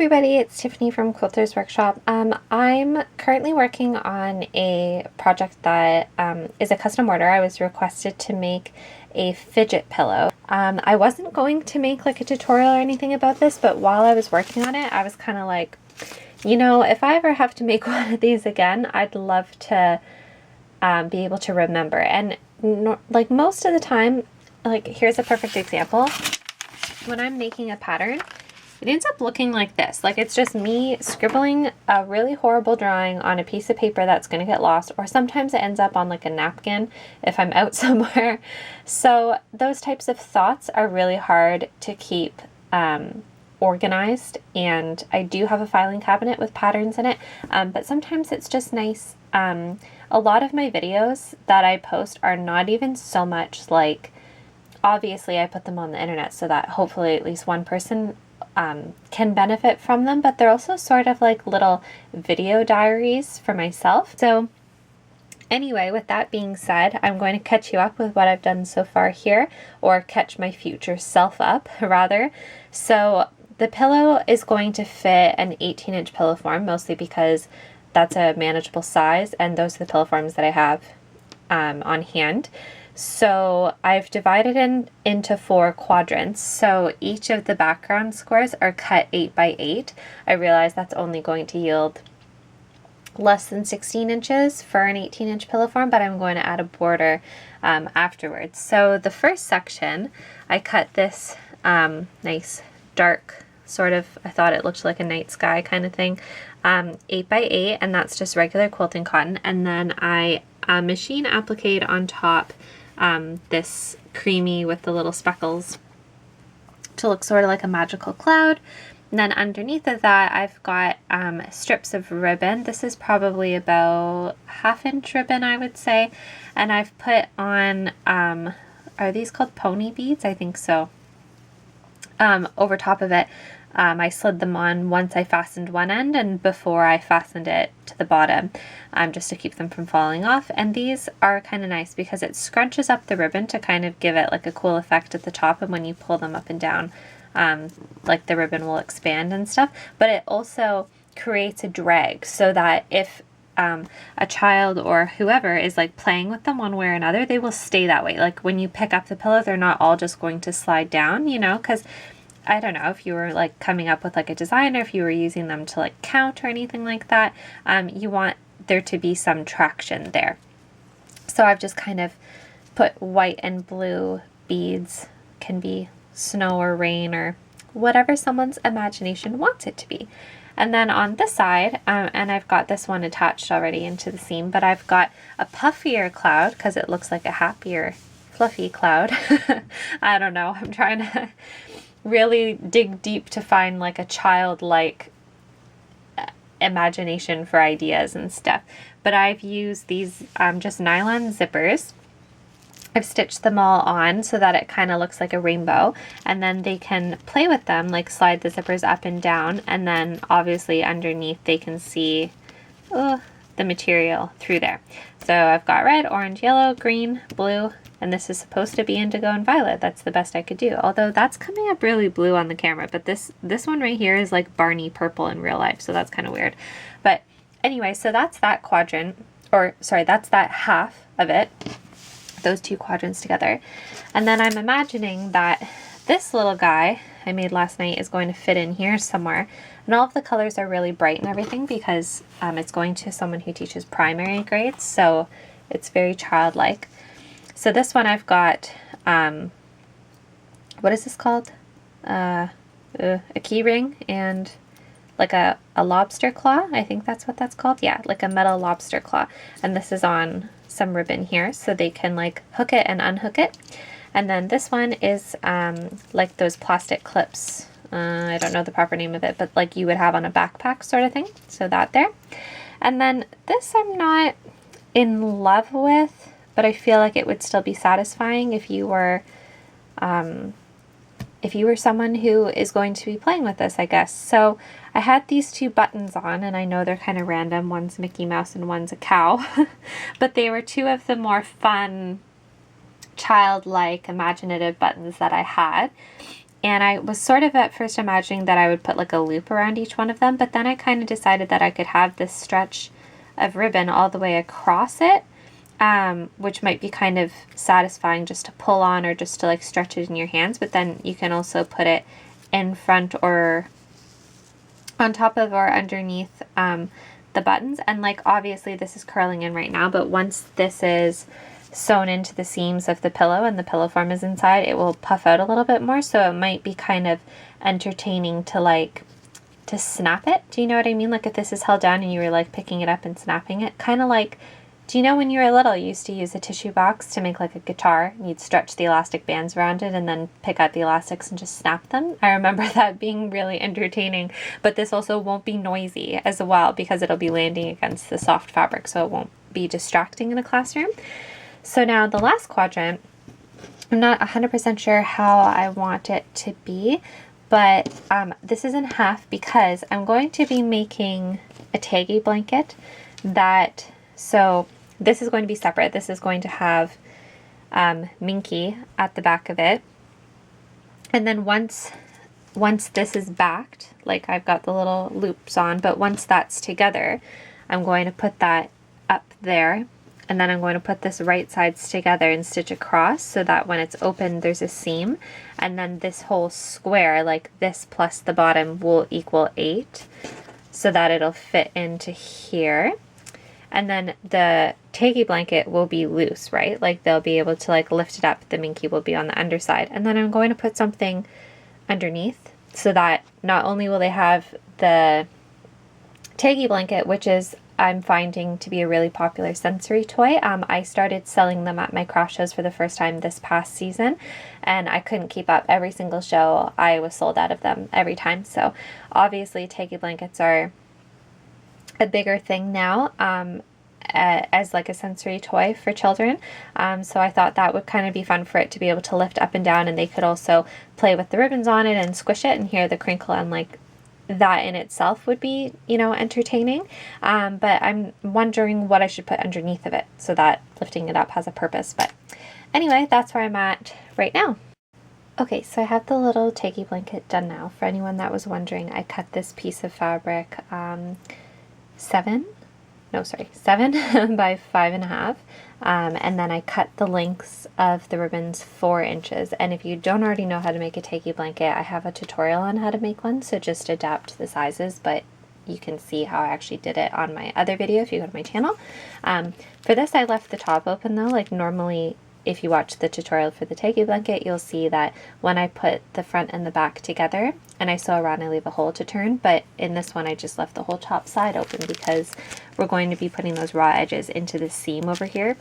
everybody, it's Tiffany from Quilter's Workshop. I'm currently working on a project that is a custom order. I was requested to make a fidget pillow. I wasn't going to make like a tutorial or anything about this, but while I was working on it, I was kind of like, you know, if I ever have to make one of these again, I'd love to be able to remember. And like most of the time, like here's a perfect example. When I'm making a pattern, it ends up looking like this. Like it's just me scribbling a really horrible drawing on a piece of paper that's going to get lost, or sometimes it ends up on like a napkin if I'm out somewhere. So those types of thoughts are really hard to keep organized, and I do have a filing cabinet with patterns in it, but sometimes it's just nice. A lot of my videos that I post are not even so much like, obviously I put them on the internet so that hopefully at least one person can benefit from them, but they're also sort of like little video diaries for myself. So anyway, with that being said, I'm going to catch you up with what I've done so far here, or catch my future self up rather. So the pillow is going to fit an 18-inch pillow form, mostly because that's a manageable size, and those are the pillow forms that I have on hand. So I've divided into 4 quadrants. So each of the background squares are cut 8 by 8. I realize that's only going to yield less than 16 inches for an 18-inch pillow form, but I'm going to add a border afterwards. So the first section, I cut this nice dark sort of, I thought it looked like a night sky kind of thing, 8 by 8, and that's just regular quilting cotton. And then I machine appliqued on top this creamy with the little speckles to look sort of like a magical cloud. And then underneath of that, I've got strips of ribbon. This is probably about 1/2 inch ribbon, I would say. And I've put on, are these called pony beads? I think so. Over top of it. I slid them on once I fastened one end and before I fastened it to the bottom, just to keep them from falling off. And these are kind of nice because it scrunches up the ribbon to kind of give it like a cool effect at the top, and when you pull them up and down, like the ribbon will expand and stuff. But it also creates a drag so that if a child or whoever is like playing with them one way or another, they will stay that way. Like when you pick up the pillow, they're not all just going to slide down, you know, because I don't know if you were like coming up with like a design, or if you were using them to like count or anything like that, you want there to be some traction there. So I've just kind of put white and blue beads, can be snow or rain or whatever someone's imagination wants it to be. And then on this side, and I've got this one attached already into the seam, but I've got a puffier cloud because it looks like a happier, fluffy cloud. I don't know, I'm trying to really dig deep to find like a childlike imagination for ideas and stuff. But I've used these just nylon zippers. I've stitched them all on so that it kind of looks like a rainbow, and then they can play with them, like slide the zippers up and down, and then obviously underneath they can see the material through there. So I've got red, orange, yellow, green, blue, and this is supposed to be indigo and violet. That's the best I could do. Although that's coming up really blue on the camera, but this one right here is like Barney purple in real life, so that's kind of weird. But anyway, so that's that quadrant, or sorry, that's that half of it, those 2 quadrants together. And then I'm imagining that this little guy I made last night is going to fit in here somewhere. And all of the colors are really bright and everything because it's going to someone who teaches primary grades, so it's very childlike. So this one I've got, what is this called? A key ring and like a lobster claw. I think that's what that's called. Yeah, like a metal lobster claw. And this is on some ribbon here so they can like hook it and unhook it. And then this one is like those plastic clips. I don't know the proper name of it, but like you would have on a backpack sort of thing. So that there. And then this I'm not in love with, but I feel like it would still be satisfying if you were someone who is going to be playing with this, I guess. So I had these 2 buttons on, and I know they're kind of random. One's Mickey Mouse and one's a cow, but they were 2 of the more fun, childlike, imaginative buttons that I had. And I was sort of at first imagining that I would put like a loop around each one of them, but then I kind of decided that I could have this stretch of ribbon all the way across it, which might be kind of satisfying just to pull on or just to like stretch it in your hands. But then you can also put it in front or on top of or underneath the buttons. And like obviously this is curling in right now, but once this is sewn into the seams of the pillow and the pillow form is inside, it will puff out a little bit more, so it might be kind of entertaining to like to snap it. Do you know what I mean? Like if this is held down and you were like picking it up and snapping it, kind of like, do you know when you were little you used to use a tissue box to make like a guitar, and you'd stretch the elastic bands around it and then pick out the elastics and just snap them? I remember that being really entertaining, but this also won't be noisy as well because it'll be landing against the soft fabric, so it won't be distracting in a classroom. So now the last quadrant, I'm not 100% sure how I want it to be, but this is in half because I'm going to be making a taggy blanket that, so this is going to be separate. This is going to have Minky at the back of it. And then once this is backed, like I've got the little loops on, but once that's together, I'm going to put that up there. And then I'm going to put this right sides together and stitch across so that when it's open, there's a seam. And then this whole square, like this plus the bottom, will equal 8 so that it'll fit into here. And then the taggy blanket will be loose, right? Like they'll be able to like lift it up. The Minky will be on the underside. And then I'm going to put something underneath so that not only will they have the taggy blanket, which is I'm finding to be a really popular sensory toy. I started selling them at my craft shows for the first time this past season, and I couldn't keep up. Every single show I was sold out of them every time. So obviously taggy blankets are a bigger thing now as like a sensory toy for children. So I thought that would kind of be fun for it to be able to lift up and down, and they could also play with the ribbons on it and squish it and hear the crinkle, and like that in itself would be, you know, entertaining. But I'm wondering what I should put underneath of it so that lifting it up has a purpose. But anyway, that's where I'm at right now. Okay, so I have the little taggy blanket done now. For anyone that was wondering, I cut this piece of fabric 7 by 5.5. And then I cut the lengths of the ribbons 4 inches. And if you don't already know how to make a taggy blanket, I have a tutorial on how to make one, so just adapt the sizes, but you can see how I actually did it on my other video if you go to my channel. For this, I left the top open though. Like normally, if you watch the tutorial for the taggy blanket, you'll see that when I put the front and the back together and I sew around, I leave a hole to turn, but in this one I just left the whole top side open because we're going to be putting those raw edges into the seam over here.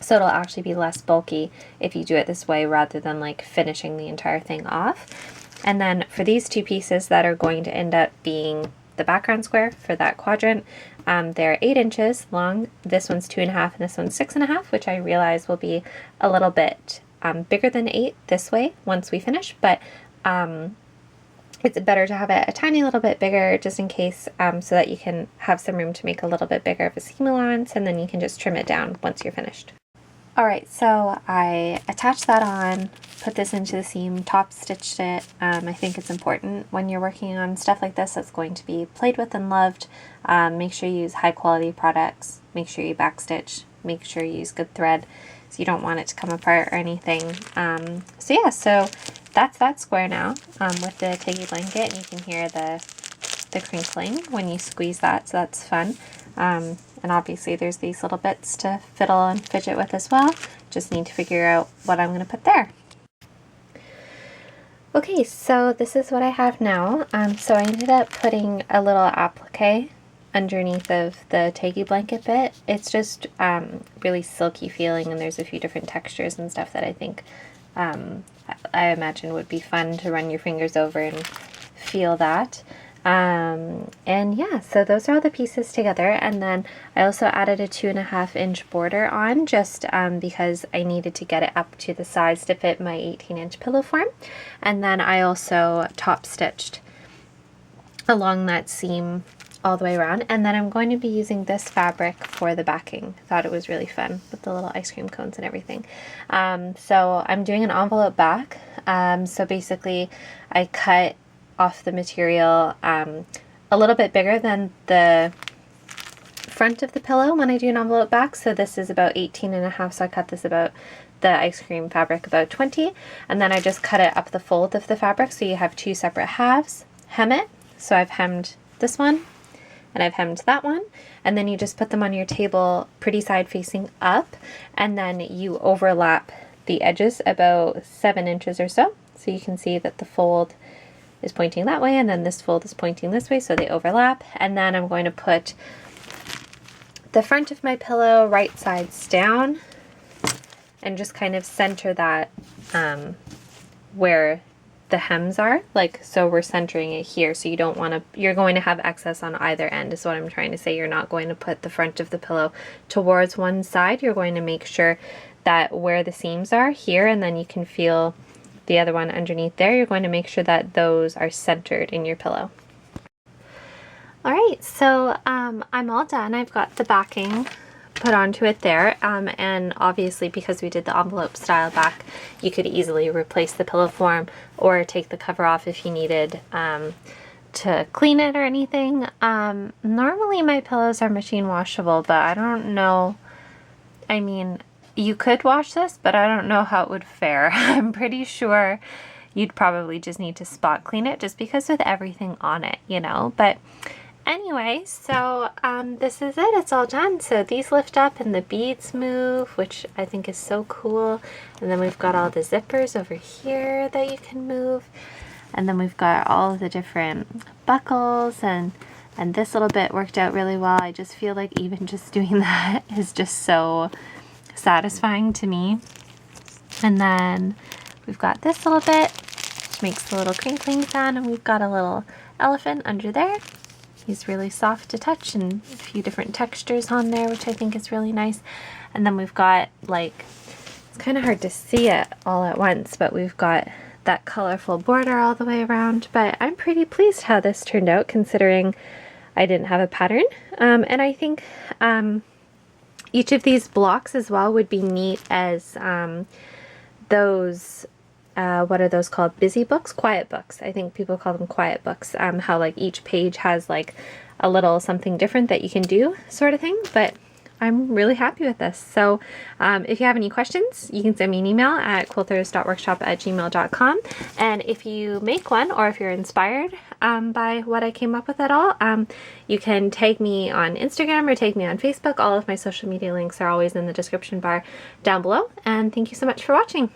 So it'll actually be less bulky if you do it this way rather than like finishing the entire thing off. And then for these two pieces that are going to end up being the background square for that quadrant, they're 8 inches long. This one's 2.5 and this one's 6.5, which I realize will be a little bit bigger than 8 this way once we finish, but it's better to have it a tiny little bit bigger just in case, so that you can have some room to make a little bit bigger of a seam allowance, and then you can just trim it down once you're finished. Alright, so I attached that on, put this into the seam, top stitched it. I think it's important when you're working on stuff like this that's going to be played with and loved. Make sure you use high quality products, make sure you backstitch, make sure you use good thread so you don't want it to come apart or anything. So yeah, so that's that square now with the taggy blanket, and you can hear the crinkling when you squeeze that, so that's fun. And obviously there's these little bits to fiddle and fidget with as well. Just need to figure out what I'm going to put there. Okay, so this is what I have now. So I ended up putting a little applique underneath of the taggy blanket bit. It's just really silky feeling, and there's a few different textures and stuff that I think I imagine would be fun to run your fingers over and feel that. And yeah, so those are all the pieces together, and then I also added a 2.5 inch border on just because I needed to get it up to the size to fit my 18-inch pillow form. And then I also top stitched along that seam all the way around. And then I'm going to be using this fabric for the backing. Thought it was really fun with the little ice cream cones and everything. So I'm doing an envelope back. So basically I cut off the material a little bit bigger than the front of the pillow when I do an envelope back. So this is about 18.5, so I cut this about the ice cream fabric about 20, and then I just cut it up the fold of the fabric so you have two separate halves. Hem it. So I've hemmed this one and I've hemmed that one, and then you just put them on your table pretty side facing up, and then you overlap the edges about 7 inches or so. So you can see that the fold is pointing that way and then this fold is pointing this way, so they overlap. And then I'm going to put the front of my pillow right sides down and just kind of center that where the hems are, like, so we're centering it here. So you don't want to, you're going to have excess on either end is what I'm trying to say. You're not going to put the front of the pillow towards one side. You're going to make sure that where the seams are here, and then you can feel the other one underneath there, you're going to make sure that those are centered in your pillow. All right, so I'm all done. I've got the backing put onto it there, and obviously because we did the envelope style back, you could easily replace the pillow form or take the cover off if you needed to clean it or anything. Normally my pillows are machine washable, but I don't know, I mean, you could wash this, but I don't know how it would fare. I'm pretty sure you'd probably just need to spot clean it just because with everything on it, you know. But anyway, so this is it. It's all done. So these lift up and the beads move, which I think is so cool. And then we've got all the zippers over here that you can move. And then we've got all of the different buckles, and this little bit worked out really well. I just feel like even just doing that is just so satisfying to me. And then we've got this little bit, which makes the little crinkling sound, and we've got a little elephant under there. He's really soft to touch and a few different textures on there, which I think is really nice. And then we've got, like, it's kind of hard to see it all at once, but we've got that colorful border all the way around. But I'm pretty pleased how this turned out considering I didn't have a pattern. And I think each of these blocks as well would be neat as those what are those called? Busy books? Quiet books. I think people call them quiet books. How like each page has like a little something different that you can do sort of thing. But I'm really happy with this. So if you have any questions, you can send me an email at quilters.workshop@gmail.com. And if you make one, or if you're inspired by what I came up with at all, you can tag me on Instagram or tag me on Facebook. All of my social media links are always in the description bar down below. And thank you so much for watching.